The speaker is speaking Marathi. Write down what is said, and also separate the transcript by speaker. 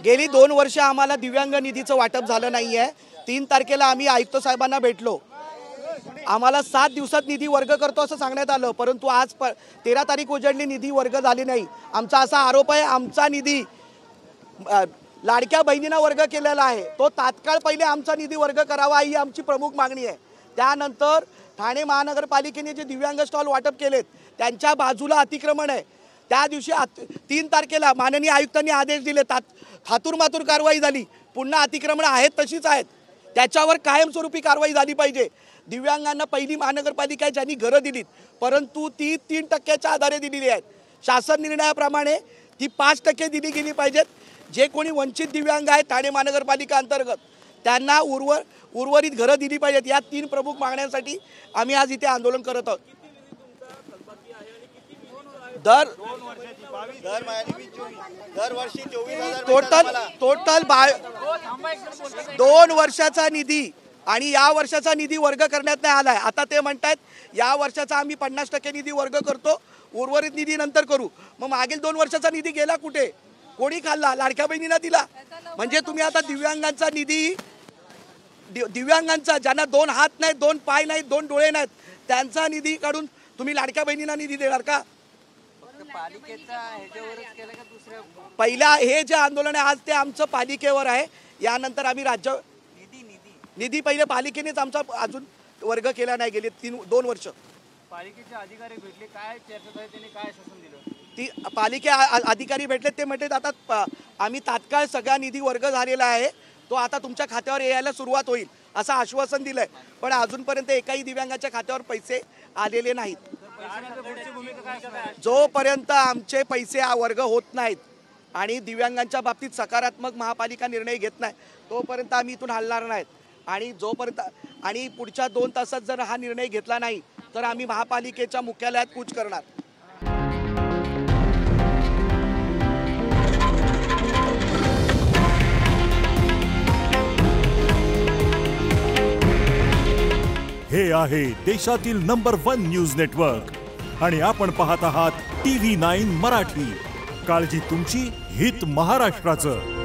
Speaker 1: गेली 2 वर्ष आम्हाला दिव्यांग निधीचं वाटप झालं नाहीये। 3 तारखेला आम्ही आयुक्त साहेबांना भेटलो, आम्हाला 7 दिवसात निधी वर्ग करतो असं सांगण्यात आलं, परंतु आज 13 तारीख उजडली, निधी वर्ग झाली नाही। आमचा असा आरोप आहे, आमचा निधी लाडक्या बहिणींना वर्ग केलेला आहे, तो तात्काळ पहिले आमचा निधी वर्ग करावा ही आमची प्रमुख मागणी आहे। त्यानंतर ठाणे महानगरपालिकेने जे दिव्यांग स्टॉल वाटप केलेत त्यांच्या बाजूला अतिक्रमण आहे, त्या दिवशी 3 तारखेला माननीय आयुक्तांनी आदेश दिले, थातूरमातूर कारवाई झाली, पुन्हा अतिक्रमण आहेत तशीच आहेत, त्याच्यावर कायमस्वरूपी कारवाई झाली पाहिजे। दिव्यांगांना पहिली महानगरपालिका आहे ज्यांनी घरं दिलीत, परंतु ती 3% आधारे दिलेली आहेत। शासन निर्णयाप्रमाणे ती 5% दिली गेली पाहिजेत। जे कोणी वंचित दिव्यांग आहेत ठाणे महानगरपालिका अंतर्गत त्यांना उर्वरित घरं दिली पाहिजेत। या 3 प्रमुख मागण्यांसाठी आम्ही आज इथे आंदोलन करत आहोत। टोटल 2 वर्षाचा निधी आणि या वर्षाचा निधी वर्ग करण्यात नाही आलाय। आता ते म्हणतात या वर्षाचा आम्ही 50% निधी वर्ग करतो, उर्वरित निधी नंतर करू। मग मागील 2 वर्षाचा निधी गेला कुठे? कोणी खाल्ला? लाडक्या बहिणींना दिला? म्हणजे तुम्ही आता दिव्यांगांचा निधी, दिव्यांगांचा ज्यांना 2 हात नाहीत, 2 पाय नाहीत, 2 डोळे नाहीत, त्यांचा निधी काढून तुम्ही लाडक्या बहिणींना निधी देणार का? पहिला हे जे आंदोलन आहे आज ते आमचं पालिकेवर आहे, यानंतर आम्ही राज्य निधी पहिले पालिकेनेच आमचा अजून वर्ग केला नाही गेले 2 वर्ष।
Speaker 2: पालिकेचे अधिकारी भेटले, काय चर्चा झाली, त्यांनी काय शासन दिलं?
Speaker 1: ती पालिके अधिकारी भेटले, ते म्हणते आता आम्ही तात्काळ सगळा निधी वर्ग झालेला आहे, तो आता तुमच्या खात्यावर यायला सुरुवात होईल असं आश्वासन दिलंय, पण अजूनपर्यंत एकाही दिव्यांगाच्या खात्यावर पैसे आलेले नाहीत। जोपर्यंत आमचे पैसे वर्ग होत नाहीत आणि दिव्यांगांच्या बाबतीत सकारात्मक महापालिका निर्णय घेत नाही तोपर्यंत आम्ही इथून हलणार नाहीत। आणि जोपर्यंत आणि पुढच्या 2 तासात जर हा निर्णय घेतला नाही तर आम्ही महापालिकेच्या मुख्यालयात कूच करणार।
Speaker 3: हे आहे देशातील नंबर 1 न्यूज नेटवर्क आणि आपण पाहत आहात TV9 मराठी। काळजी तुमची, हित महाराष्ट्राचं।